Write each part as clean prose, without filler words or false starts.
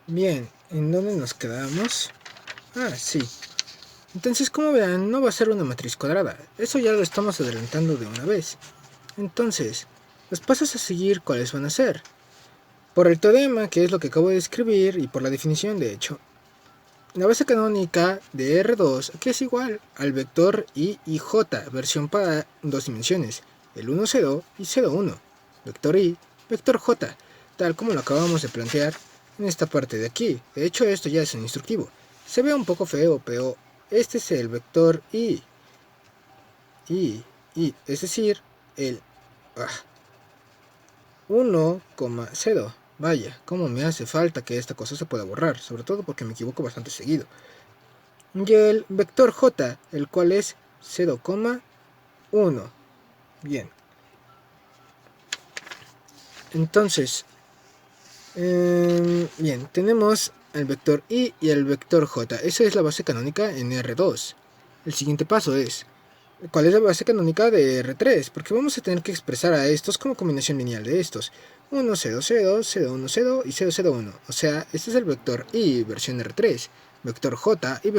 Bien, ¿en dónde nos quedamos? Ah, sí. Entonces, como verán, no va a ser una matriz cuadrada. Eso ya lo estamos adelantando de una vez. Entonces, los pasos a seguir, ¿cuáles van a ser? Por el teorema, que es lo que acabo de escribir, y por la definición, de hecho, la base canónica de R2, que es igual al vector I y J, versión para dos dimensiones, el 1, 0 y 0, 1. Vector I, vector J, tal como lo acabamos de plantear en esta parte de aquí. De hecho, esto ya es un instructivo. Se ve un poco feo, pero este es el vector I, es decir, el 1, 0. Vaya, cómo me hace falta que esta cosa se pueda borrar, sobre todo porque me equivoco bastante seguido. Y el vector J, el cual es 0,1. Bien. Entonces, bien, tenemos el vector I y el vector J. Esa es la base canónica en R2. El siguiente paso es, ¿cuál es la base canónica de R3? Porque vamos a tener que expresar a estos como combinación lineal de estos. 1, 0, 0, 0, 1, 0 y 0, 0, 1. O sea, este es el vector I versión R3, vector J y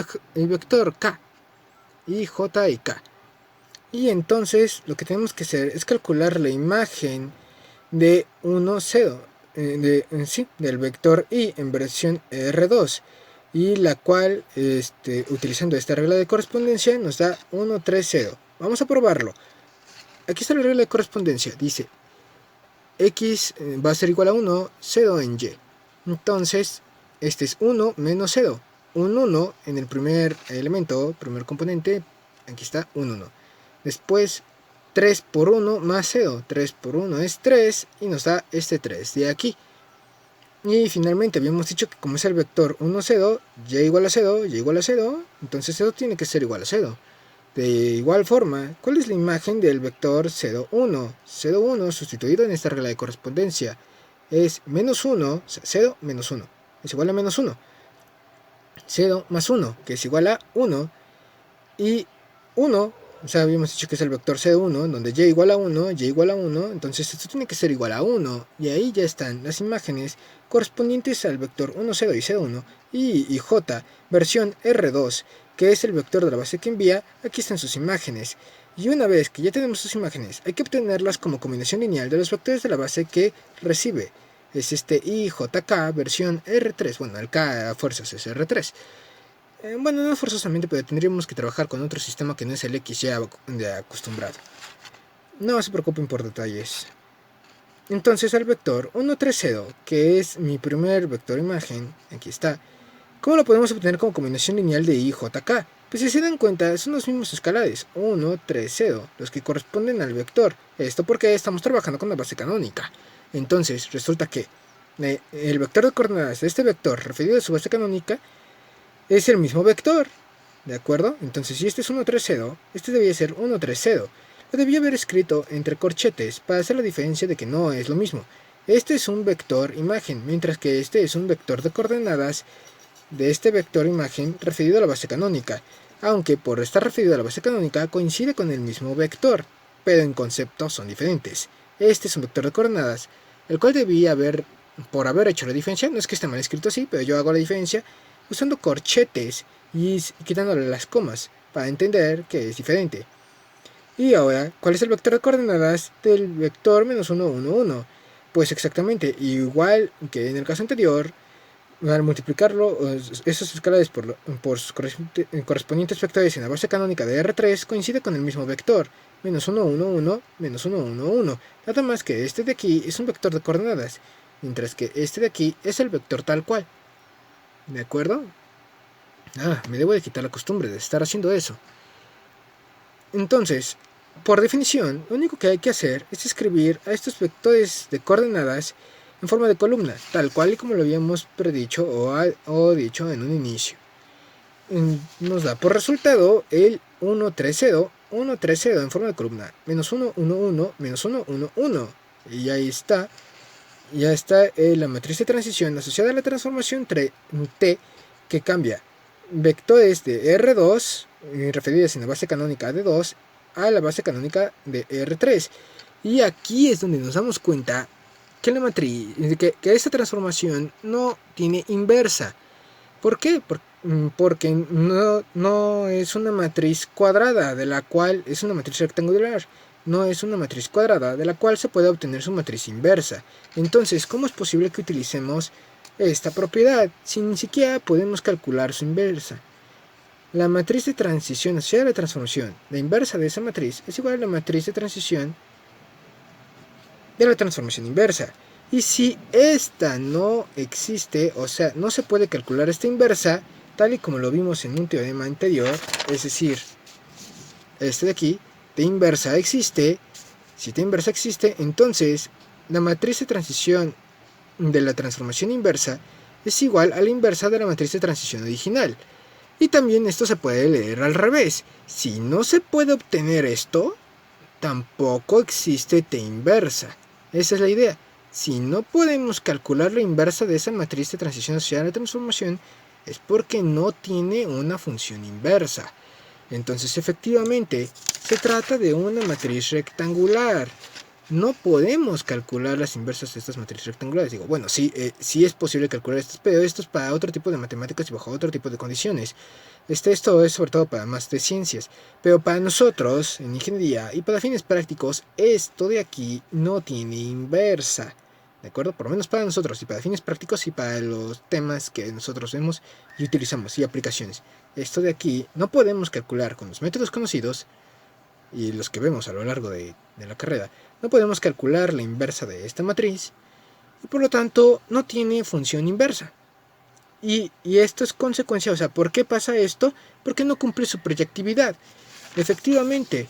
vector K. Y J y K. Y entonces lo que tenemos que hacer es calcular la imagen de 1, 0, del vector I en versión R2, y la cual, utilizando esta regla de correspondencia, nos da 1, 3, 0. Vamos a probarlo. Aquí está la regla de correspondencia. Dice X va a ser igual a 1, 0 en Y. Entonces, este es 1 menos 0. Un 1 en el primer elemento, primer componente. Aquí está un 1. Después 3 por 1 más 0. 3 por 1 es 3 y nos da este 3 de aquí. Y finalmente habíamos dicho que como es el vector 1, 0, y igual a 0, y igual a 0, entonces 0 tiene que ser igual a 0. De igual forma, ¿cuál es la imagen del vector 0, 1? 0, 1 sustituido en esta regla de correspondencia es menos 1, o sea, 0 menos 1, es igual a menos 1. 0 más 1, que es igual a 1, y 1, o sea, habíamos dicho que es el vector C1, en donde y igual a 1, y igual a 1, entonces esto tiene que ser igual a 1, y ahí ya están las imágenes correspondientes al vector 1, 0 y C1, y J, versión R2, que es el vector de la base que envía. Aquí están sus imágenes. Y una vez que ya tenemos sus imágenes, hay que obtenerlas como combinación lineal de los vectores de la base que recibe. Es este IJK versión R3, bueno, el K a fuerzas es R3. Bueno, no forzosamente, pero tendríamos que trabajar con otro sistema que no es el X ya de acostumbrado. No se preocupen por detalles. Entonces el vector 130, que es mi primer vector imagen, aquí está. ¿Cómo lo podemos obtener como combinación lineal de I, J, K? Pues si se dan cuenta, son los mismos escalares, 1, 3, 0, los que corresponden al vector. Esto porque estamos trabajando con la base canónica. Entonces, resulta que el vector de coordenadas de este vector referido a su base canónica es el mismo vector, ¿de acuerdo? Entonces, si este es 130, este debía ser 130. Lo debía haber escrito entre corchetes para hacer la diferencia de que no es lo mismo. Este es un vector imagen, mientras que este es un vector de coordenadas de este vector imagen referido a la base canónica, aunque por estar referido a la base canónica coincide con el mismo vector, pero en concepto son diferentes. Este es un vector de coordenadas, el cual debía haber, por haber hecho la diferencia, no es que esté mal escrito así, pero yo hago la diferencia usando corchetes y quitándole las comas, para entender que es diferente. Y ahora, ¿cuál es el vector de coordenadas del vector menos 1, 1, 1? Pues exactamente, igual que en el caso anterior, al multiplicarlo, esos escalares por sus correspondientes vectores en la base canónica de R3 coincide con el mismo vector, menos 1, 1, 1, menos 1, 1, 1. Nada más que este de aquí es un vector de coordenadas, mientras que este de aquí es el vector tal cual. ¿De acuerdo? Me debo de quitar la costumbre de estar haciendo eso. Entonces, por definición, lo único que hay que hacer es escribir a estos vectores de coordenadas en forma de columna, tal cual y como lo habíamos predicho o dicho en un inicio. Nos da por resultado el 1, 3, 0, 1, 3, 0 en forma de columna, menos 1, 1, 1, menos 1, 1, 1. Y ahí está, ya está la matriz de transición asociada a la transformación T, que cambia vectores de R2, referidos en la base canónica de 2, a la base canónica de R3. Y aquí es donde nos damos cuenta que la matriz, que esta transformación no tiene inversa. ¿Por qué? Porque no es una matriz cuadrada, de la cual es una matriz rectangular. No es una matriz cuadrada, de la cual se puede obtener su matriz inversa. Entonces, ¿cómo es posible que utilicemos esta propiedad si ni siquiera podemos calcular su inversa? La matriz de transición asociada a la transformación, la inversa de esa matriz, es igual a la matriz de transición de la transformación inversa. Y si esta no existe, o sea, no se puede calcular esta inversa, tal y como lo vimos en un teorema anterior, es decir, este de aquí, T inversa existe. Si T inversa existe, entonces la matriz de transición de la transformación inversa es igual a la inversa de la matriz de transición original. Y también esto se puede leer al revés. Si no se puede obtener esto, tampoco existe T inversa. Esa es la idea. Si no podemos calcular la inversa de esa matriz de transición asociada a la transformación, es porque no tiene una función inversa. Entonces, efectivamente, se trata de una matriz rectangular. No podemos calcular las inversas de estas matrices rectangulares. Digo, bueno, sí es posible calcular estas, pero esto es para otro tipo de matemáticas y bajo otro tipo de condiciones. Esto es sobre todo para más de ciencias. Pero para nosotros, en ingeniería y para fines prácticos, esto de aquí no tiene inversa. ¿De acuerdo? Por lo menos para nosotros y para fines prácticos y para los temas que nosotros vemos y utilizamos y aplicaciones. Esto de aquí no podemos calcular con los métodos conocidos y los que vemos a lo largo de la carrera. No podemos calcular la inversa de esta matriz y por lo tanto no tiene función inversa. Y esto es consecuencia, o sea, ¿por qué pasa esto? Porque no cumple su proyectividad. Efectivamente,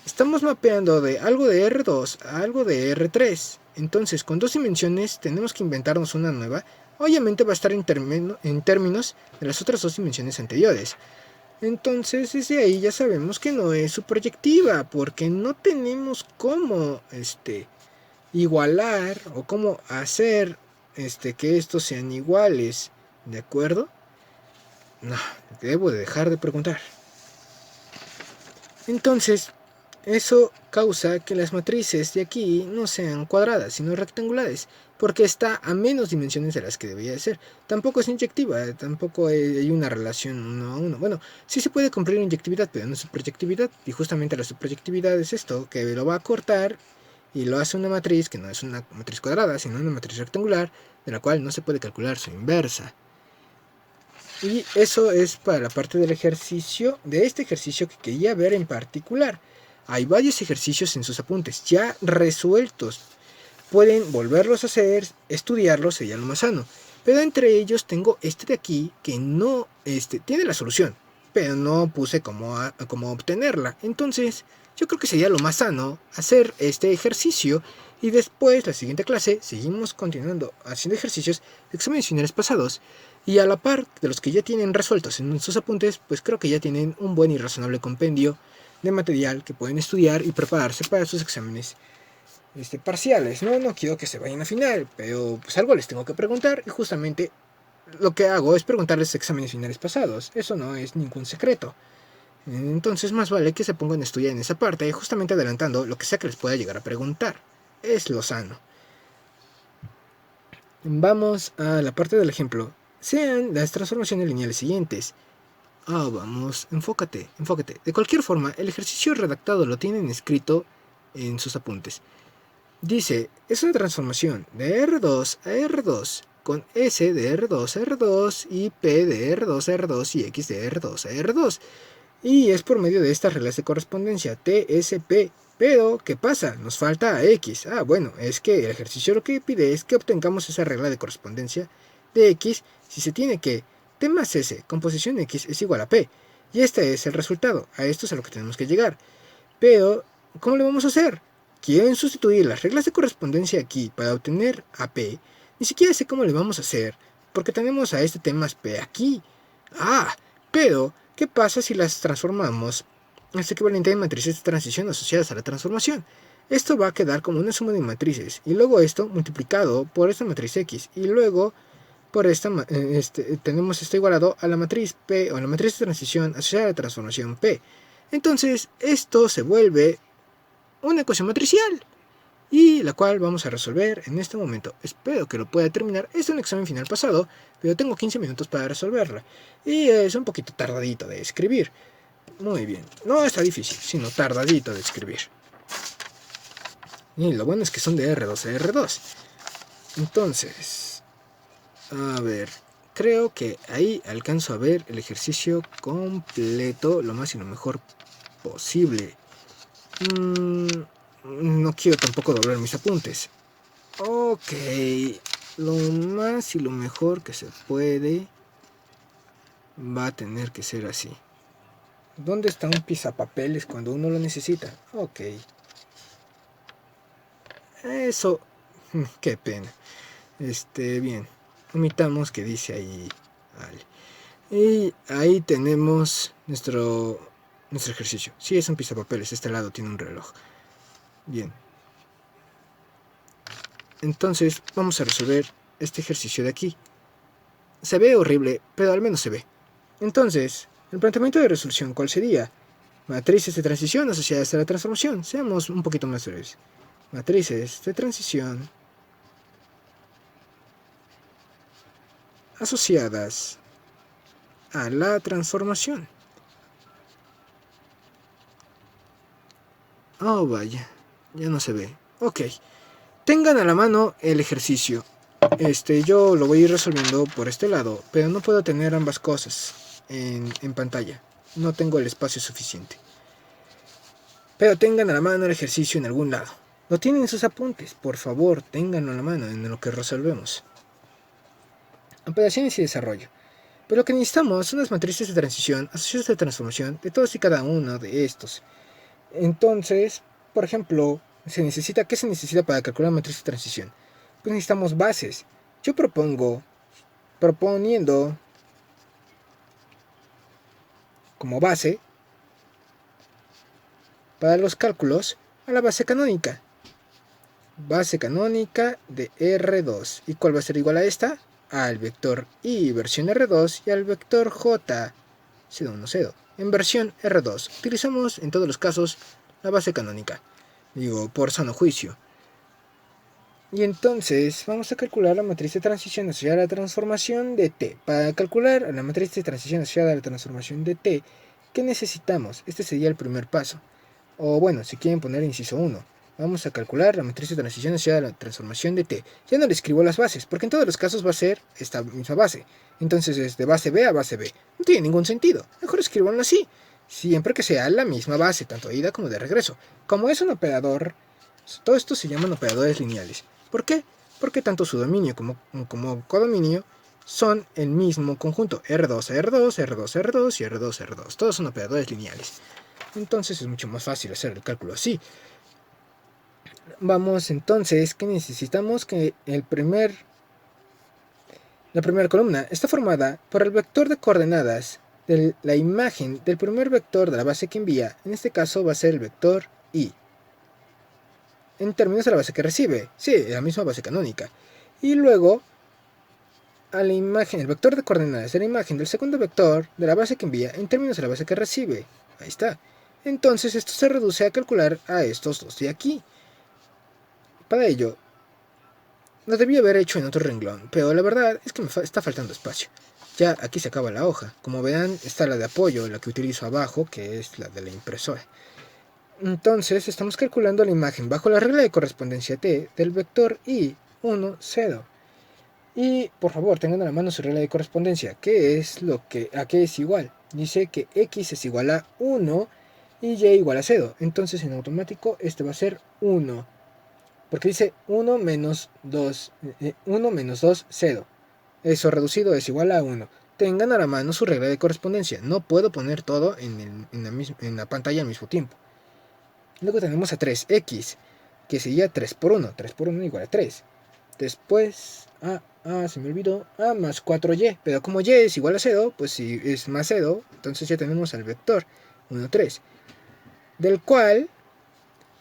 estamos mapeando de algo de R2 a algo de R3. Entonces, con dos dimensiones tenemos que inventarnos una nueva. Obviamente va a estar en términos de las otras dos dimensiones anteriores. Entonces, desde ahí ya sabemos que no es su proyectiva, porque no tenemos cómo igualar o cómo hacer que estos sean iguales. ¿De acuerdo? No, debo de dejar de preguntar. Entonces, eso causa que las matrices de aquí no sean cuadradas, sino rectangulares, porque está a menos dimensiones de las que debería ser. Tampoco es inyectiva, tampoco hay una relación 1 a 1. Bueno, sí se puede cumplir inyectividad, pero no es proyectividad, y justamente la subproyectividad es esto, que lo va a cortar y lo hace una matriz que no es una matriz cuadrada, sino una matriz rectangular, de la cual no se puede calcular su inversa. Y eso es para la parte del ejercicio, de este ejercicio que quería ver en particular. Hay varios ejercicios en sus apuntes ya resueltos. Pueden volverlos a hacer, estudiarlos, sería lo más sano. Pero entre ellos tengo este de aquí que no tiene la solución, pero no puse cómo obtenerla. Entonces yo creo que sería lo más sano hacer este ejercicio y después, la siguiente clase, seguimos continuando haciendo ejercicios de exámenes finales pasados. Y a la par de los que ya tienen resueltos en sus apuntes, pues creo que ya tienen un buen y razonable compendio de material que pueden estudiar y prepararse para sus exámenes parciales. No quiero que se vayan a final, pero pues algo les tengo que preguntar y justamente lo que hago es preguntarles exámenes finales pasados. Eso no es ningún secreto. Entonces más vale que se pongan a estudiar en esa parte, justamente adelantando lo que sea que les pueda llegar a preguntar. Es lo sano. Vamos a la parte del ejemplo. Sean las transformaciones lineales siguientes. Vamos, enfócate. De cualquier forma, el ejercicio redactado lo tienen escrito en sus apuntes. Dice, es una transformación de R2 a R2 con S de R2 a R2 y P de R2 a R2 y X de R2 a R2. Y es por medio de estas reglas de correspondencia, TSP. Pero, ¿qué pasa? Nos falta X. Bueno, es que el ejercicio lo que pide es que obtengamos esa regla de correspondencia de X si se tiene que T más S con posición X es igual a P. Y este es el resultado. A esto es a lo que tenemos que llegar. Pero, ¿cómo lo vamos a hacer? Quieren sustituir las reglas de correspondencia aquí para obtener a P. Ni siquiera sé cómo le vamos a hacer, porque tenemos a este T más P aquí. Pero, ¿qué pasa si las transformamos? Es equivalente a matrices de transición asociadas a la transformación. Esto va a quedar como una suma de matrices, y luego esto multiplicado por esta matriz X, y luego por esta tenemos esto igualado a la matriz P, o la matriz de transición asociada a la transformación P. Entonces, esto se vuelve una ecuación matricial. y la cual vamos a resolver en este momento. Espero que lo pueda terminar. Es un examen final pasado, pero tengo 15 minutos para resolverla, y es un poquito tardadito de escribir. Muy bien, no está difícil, sino tardadito de escribir. Y lo bueno es que son de R2 a R2. Entonces, a ver, creo que ahí alcanzo a ver el ejercicio completo lo más y lo mejor posible. No quiero tampoco doblar mis apuntes. Ok, lo más y lo mejor que se puede va a tener que ser así. ¿Dónde está un pisapapeles cuando uno lo necesita? Ok. Eso, qué pena. Bien. Omitamos que dice ahí. Vale. Y ahí tenemos nuestro ejercicio. Sí, es un pisapapeles. Este lado tiene un reloj. Bien. Entonces, vamos a resolver este ejercicio de aquí. Se ve horrible, pero al menos se ve. Entonces, el planteamiento de resolución, ¿cuál sería? Matrices de transición asociadas a la transformación. Seamos un poquito más breves. Matrices de transición asociadas a la transformación. Oh, vaya, ya no se ve. Ok, tengan a la mano el ejercicio. Yo lo voy a ir resolviendo por este lado, pero no puedo tener ambas cosas en pantalla. No tengo el espacio suficiente. Pero tengan a la mano el ejercicio en algún lado. Lo tienen en sus apuntes, por favor, ténganlo a la mano en lo que resolvemos. Operaciones y desarrollo. Pero lo que necesitamos son las matrices de transición asociadas a la transformación de todos y cada uno de estos. Entonces, por ejemplo, ¿qué se necesita para calcular una matriz de transición? Pues necesitamos bases. Yo proponiendo como base para los cálculos a la base canónica. Base canónica de R2. ¿Y cuál va a ser igual a esta? Al vector I versión R2 y al vector J C1, en versión R2. Utilizamos en todos los casos la base canónica. Digo, por sano juicio. Y entonces vamos a calcular la matriz de transición asociada a la transformación de T. Para calcular la matriz de transición asociada a la transformación de T, ¿qué necesitamos? Este sería el primer paso. O bueno, si quieren poner inciso 1. Vamos a calcular la matriz de transición asociada a la transformación de T. Ya no le escribo las bases, porque en todos los casos va a ser esta misma base. Entonces es de base B a base B. No tiene ningún sentido. Mejor escribanlo así. Siempre que sea la misma base, tanto de ida como de regreso. Como es un operador, todo esto se llaman operadores lineales. ¿Por qué? Porque tanto su dominio como codominio son el mismo conjunto. R2 a R2, R2 a R2 y R2 a R2. Todos son operadores lineales. Entonces es mucho más fácil hacer el cálculo así. Vamos entonces, que necesitamos que la primera columna está formada por el vector de coordenadas de la imagen del primer vector de la base que envía. En este caso va a ser el vector I. En términos de la base que recibe, sí, la misma base canónica. Y luego a la imagen, el vector de coordenadas de la imagen del segundo vector de la base que envía en términos de la base que recibe. Ahí está. Entonces esto se reduce a calcular a estos dos de aquí. Para ello, lo debí haber hecho en otro renglón, pero la verdad es que me está faltando espacio. Ya aquí se acaba la hoja. Como verán, está la de apoyo, la que utilizo abajo, que es la de la impresora. Entonces estamos calculando la imagen bajo la regla de correspondencia T del vector I, 1, 0. Y por favor tengan a la mano su regla de correspondencia. ¿A qué es igual? Dice que X es igual a 1 y Y igual a 0. Entonces en automático este va a ser 1. Porque dice 1 menos 2, 0. Eso reducido es igual a 1. Tengan a la mano su regla de correspondencia. No puedo poner todo en la pantalla al mismo tiempo. Luego tenemos a 3x, que sería 3 por 1. 3 por 1 igual a 3. Después, se me olvidó, más 4y. Pero como y es igual a 0, pues si es más 0, entonces ya tenemos al vector 1, 3. Del cual,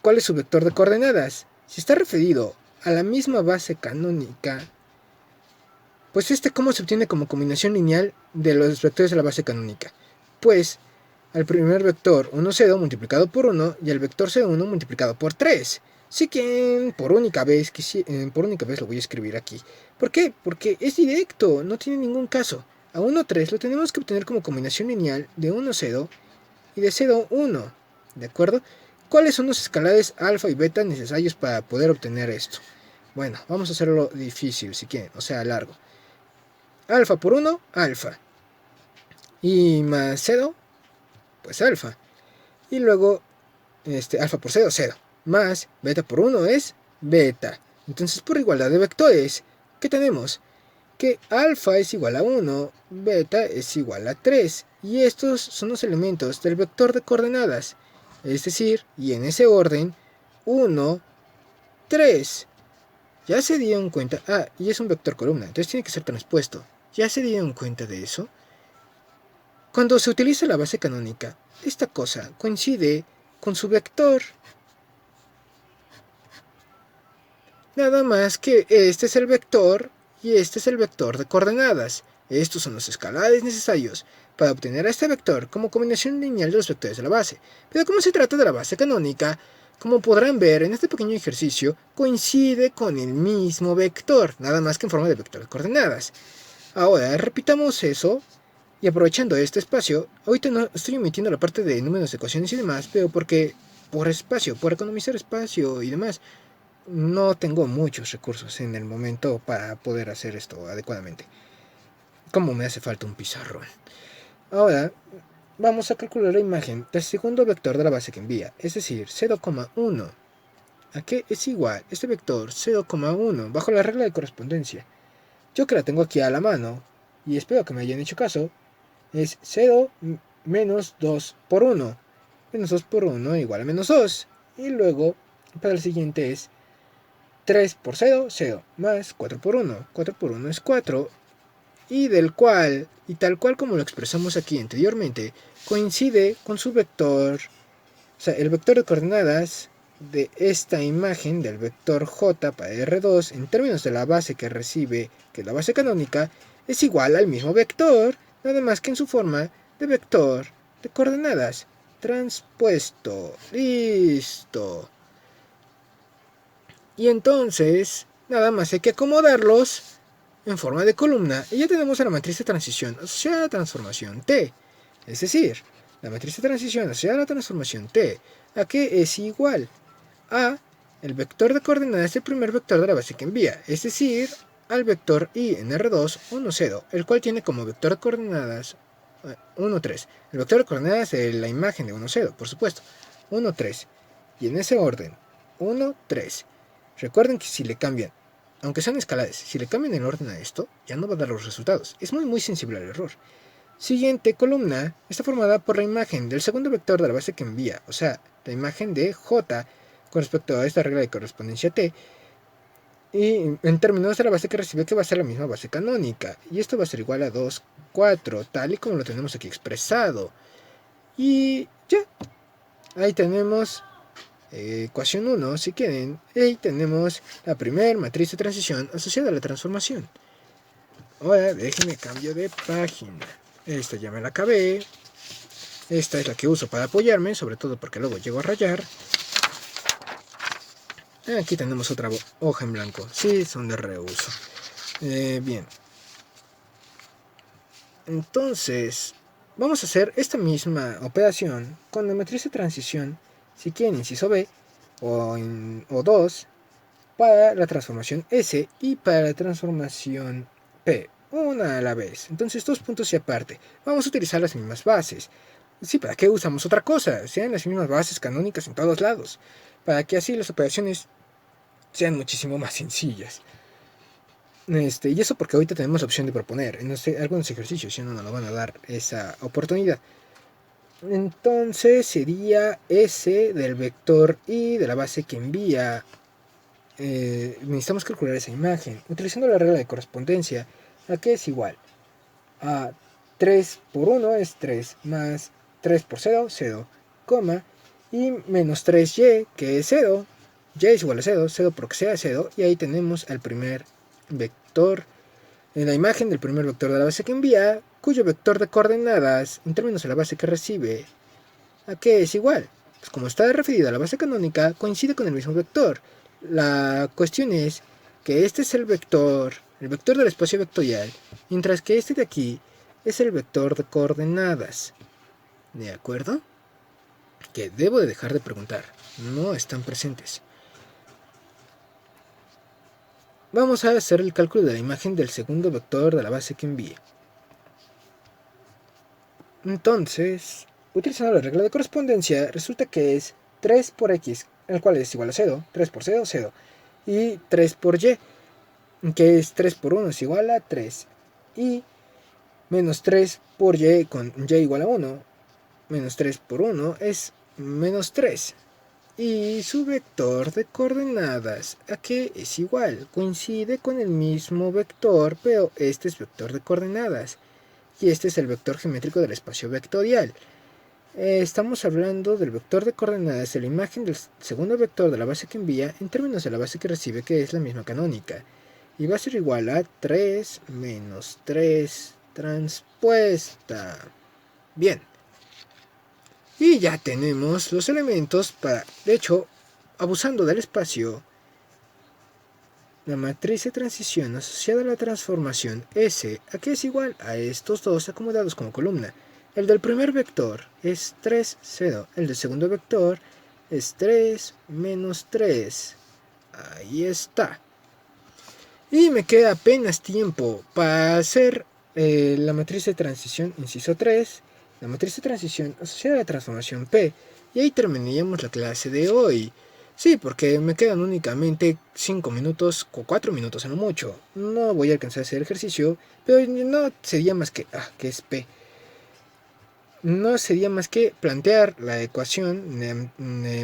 ¿cuál es su vector de coordenadas? Si está referido a la misma base canónica, pues ¿cómo se obtiene como combinación lineal de los vectores de la base canónica? Pues al primer vector 1, 0 multiplicado por 1 y al vector C1 multiplicado por 3. Así que por única vez lo voy a escribir aquí. ¿Por qué? Porque es directo, no tiene ningún caso. A 1, 3 lo tenemos que obtener como combinación lineal de 1, 0 y de 0, 1. ¿De acuerdo? ¿Cuáles son los escalares alfa y beta necesarios para poder obtener esto? Bueno, vamos a hacerlo difícil si quieren, o sea, largo. Alfa por 1, alfa. Y más 0, pues alfa. Y luego, alfa por 0, 0. Más beta por 1 es beta. Entonces, por igualdad de vectores, ¿qué tenemos? Que alfa es igual a 1, beta es igual a 3. Y estos son los elementos del vector de coordenadas. Es decir, y en ese orden, 1, 3. Ya se dieron cuenta. Ah, y es un vector columna, entonces tiene que ser transpuesto. ¿Ya se dieron cuenta de eso? Cuando se utiliza la base canónica, esta cosa coincide con su vector. Nada más que este es el vector y este es el vector de coordenadas. Estos son los escalares necesarios para obtener a este vector como combinación lineal de los vectores de la base. Pero como se trata de la base canónica, como podrán ver en este pequeño ejercicio, coincide con el mismo vector, nada más que en forma de vector de coordenadas. Ahora repitamos eso. Y aprovechando este espacio, ahorita no estoy omitiendo la parte de números de ecuaciones y demás, pero porque por espacio, por economizar espacio y demás, no tengo muchos recursos en el momento para poder hacer esto adecuadamente. Como me hace falta un pizarrón. Ahora, vamos a calcular la imagen del segundo vector de la base que envía, es decir, 0,1. ¿A qué es igual este vector 0,1 bajo la regla de correspondencia? Yo que la tengo aquí a la mano, y espero que me hayan hecho caso, es 0 menos 2 por 1. Menos 2 por 1 igual a menos 2. Y luego, para el siguiente es 3 por 0, 0. Más 4 por 1. 4 por 1 es 4. Y del cual, y tal cual como lo expresamos aquí anteriormente, coincide con su vector. O sea, el vector de coordenadas de esta imagen del vector J para R2 en términos de la base que recibe, que es la base canónica, es igual al mismo vector, nada más que en su forma de vector de coordenadas transpuesto. Listo. Y entonces, nada más hay que acomodarlos en forma de columna y ya tenemos a la matriz de transición asociada a la transformación T. Es decir, la matriz de transición asociada a la transformación T, ¿a qué es igual? A el vector de coordenadas del primer vector de la base que envía, es decir, al vector I en R2, 1, 0, el cual tiene como vector de coordenadas 1, 3. El vector de coordenadas de la imagen de 1, 0, por supuesto, 1, 3. Y en ese orden, 1, 3. Recuerden que si le cambian, aunque sean escalares, si le cambian el orden a esto, ya no va a dar los resultados. Es muy sensible al error. Siguiente columna está formada por la imagen del segundo vector de la base que envía, o sea, la imagen de J con respecto a esta regla de correspondencia T, y en términos de la base que recibe, que va a ser la misma base canónica, y esto va a ser igual a 2, 4, tal y como lo tenemos aquí expresado. Y ya, ahí tenemos ecuación 1, si quieren, y tenemos la primera matriz de transición asociada a la transformación. Ahora déjenme cambio de página. Esta ya me la acabé. Esta es la que uso para apoyarme, sobre todo porque luego llego a rayar. Aquí tenemos otra hoja en blanco. Sí, son de reuso. Bien. Entonces, vamos a hacer esta misma operación con la matriz de transición, si quieren, inciso B, o 2, para la transformación S y para la transformación P, una a la vez. Entonces, 2 puntos y aparte. Vamos a utilizar las mismas bases. Sí, ¿para qué usamos otra cosa? Sean las mismas bases canónicas en todos lados, para que así las operaciones sean muchísimo más sencillas. Y eso porque ahorita tenemos la opción de proponer en algunos ejercicios, si no nos lo van a dar esa oportunidad. Entonces sería S del vector I de la base que envía. Necesitamos calcular esa imagen utilizando la regla de correspondencia, a que es igual a 3 por 1 es 3, más 3 por 0, 0, coma, y menos 3y, que es 0, y es igual a 0, 0 porque sea 0, y ahí tenemos al primer vector, en la imagen del primer vector de la base que envía, cuyo vector de coordenadas, en términos de la base que recibe, ¿A qué es igual? Pues como está referido a la base canónica, coincide con el mismo vector. La cuestión es que este es el vector del espacio vectorial, mientras que este de aquí es el vector de coordenadas. ¿De acuerdo? Que debo de dejar de preguntar, no están presentes. Vamos a hacer el cálculo de la imagen del segundo vector de la base que envíe. Entonces, utilizando la regla de correspondencia, resulta que es 3 por x, el cual es igual a 0, 3 por 0, 0, y 3 por y, que es 3 por 1 es igual a 3, y menos 3 por y con y igual a 1, menos 3 por 1 es menos 3. Y su vector de coordenadas, ¿a qué es igual? Coincide con el mismo vector, pero este es vector de coordenadas. Y este es el vector geométrico del espacio vectorial. Estamos hablando del vector de coordenadas de la imagen del segundo vector de la base que envía en términos de la base que recibe, que es la misma canónica. Y va a ser igual a 3 menos 3 transpuesta. Bien. Y ya tenemos los elementos para, de hecho, abusando del espacio, la matriz de transición asociada a la transformación S, ¿a qué es igual? A estos dos acomodados como columna. El del primer vector es 3, 0. El del segundo vector es 3 menos 3. Ahí está. Y me queda apenas tiempo para hacer la matriz de transición, inciso 3, la matriz de transición asociada a la transformación P. Y ahí terminaríamos la clase de hoy. Sí, porque me quedan únicamente 5 minutos o 4 minutos a lo mucho. No voy a alcanzar a hacer ejercicio, pero no sería más que... que es P. No sería más que plantear la ecuación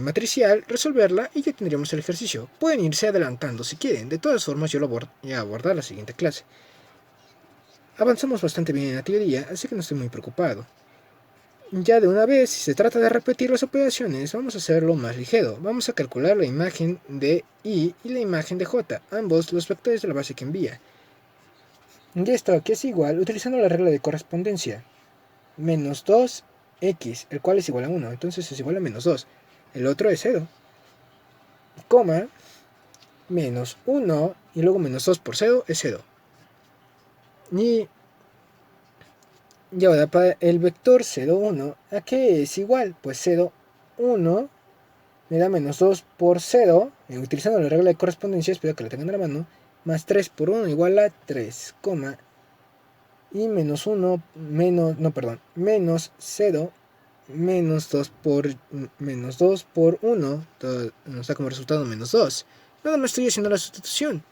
matricial, resolverla y ya tendríamos el ejercicio. Pueden irse adelantando si quieren. De todas formas, yo lo voy a abordar la siguiente clase. Avanzamos bastante bien en la teoría, así que no estoy muy preocupado. Ya de una vez, si se trata de repetir las operaciones, vamos a hacerlo más ligero. Vamos a calcular la imagen de I y la imagen de J, ambos los vectores de la base que envía. Y esto aquí es igual utilizando la regla de correspondencia. Menos 2x, el cual es igual a 1, entonces es igual a menos 2. El otro es 0, coma, menos 1, y luego menos 2 por 0 es 0. Y ahora para el vector 0, 1, ¿a qué es igual? Pues 0, 1 me da menos 2 por 0, utilizando la regla de correspondencia, espero que la tengan en la mano, más 3 por 1 igual a 3, coma, y menos 1, menos 0, menos 2 por 1, nos da como resultado menos 2. Nada más estoy haciendo la sustitución,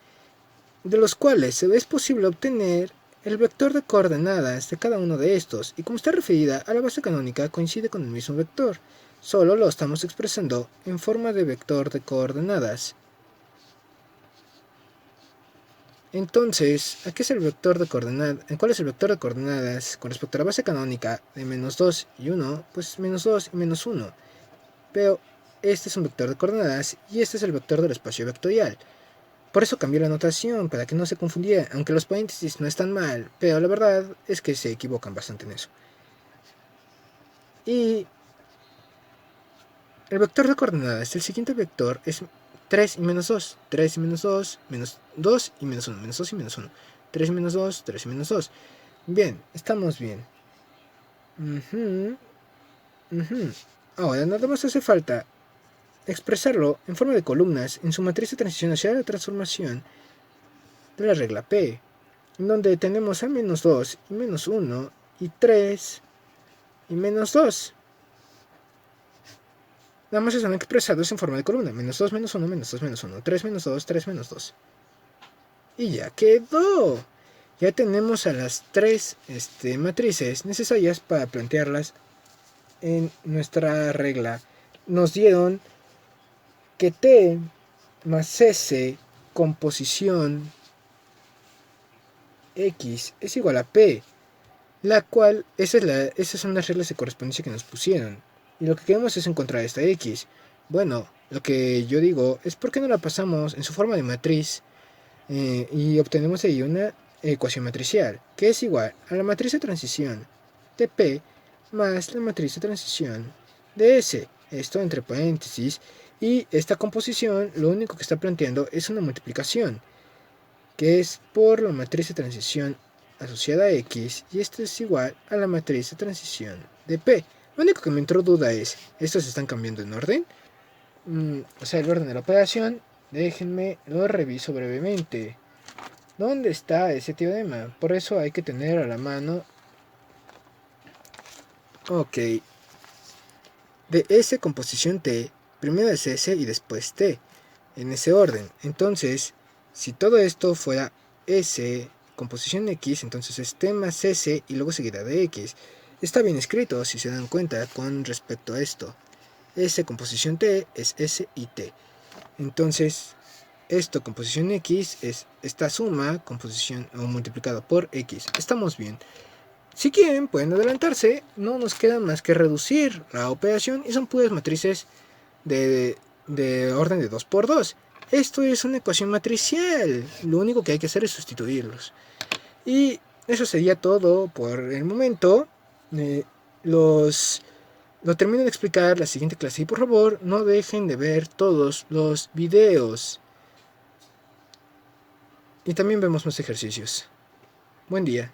de los cuales es posible obtener el vector de coordenadas de cada uno de estos, y como está referida a la base canónica, coincide con el mismo vector, solo lo estamos expresando en forma de vector de coordenadas. Entonces, ¿qué es el vector de coordenadas? ¿Cuál es el vector de coordenadas con respecto a la base canónica de menos 2 y 1? Pues menos 2 y menos 1. Pero este es un vector de coordenadas y este es el vector del espacio vectorial. Por eso cambié la notación, para que no se confundiera, aunque los paréntesis no están mal, pero la verdad es que se equivocan bastante en eso. Y el vector de coordenadas, el siguiente vector es 3 y menos 2, 3 y menos 2, menos 2 y menos 1, menos 2 y menos 1, 3 y menos 2, 3 y menos 2. Bien, estamos bien. Ahora nada más hace falta expresarlo en forma de columnas en su matriz de transición hacia la transformación de la regla P, donde tenemos a menos 2 y menos 1 y 3 y menos 2. Nada más están expresados en forma de columna. Menos 2, menos 1, menos 2, menos 1. 3 menos 2, 3 menos 2. Y ya quedó. Ya tenemos a las tres matrices necesarias para plantearlas en nuestra regla. Nos dieron que T más S composición X es igual a P, la cual, esas son las reglas de correspondencia que nos pusieron. Y lo que queremos es encontrar esta X. Bueno, lo que yo digo es por qué no la pasamos en su forma de matriz y obtenemos ahí una ecuación matricial, que es igual a la matriz de transición de P más la matriz de transición de S. Esto entre paréntesis. Y esta composición lo único que está planteando es una multiplicación, que es por la matriz de transición asociada a X, y esto es igual a la matriz de transición de P. Lo único que me entró duda es, ¿estos están cambiando en orden? O sea, el orden de la operación. Déjenme, lo reviso brevemente. ¿Dónde está ese teorema? Por eso hay que tener a la mano. Ok. De S composición T, primero es S y después T, en ese orden. Entonces, si todo esto fuera S composición X, entonces es T más S y luego seguirá de X. Está bien escrito, si se dan cuenta, con respecto a esto. S composición T es S y T. Entonces, esto composición X es esta suma, composición o multiplicado por X. Estamos bien. Si quieren, pueden adelantarse, no nos queda más que reducir la operación y son puras matrices de orden de 2 por 2. Esto es una ecuación matricial, lo único que hay que hacer es sustituirlos. Y eso sería todo por el momento. Lo termino de explicar la siguiente clase y por favor no dejen de ver todos los videos. Y también vemos más ejercicios. Buen día.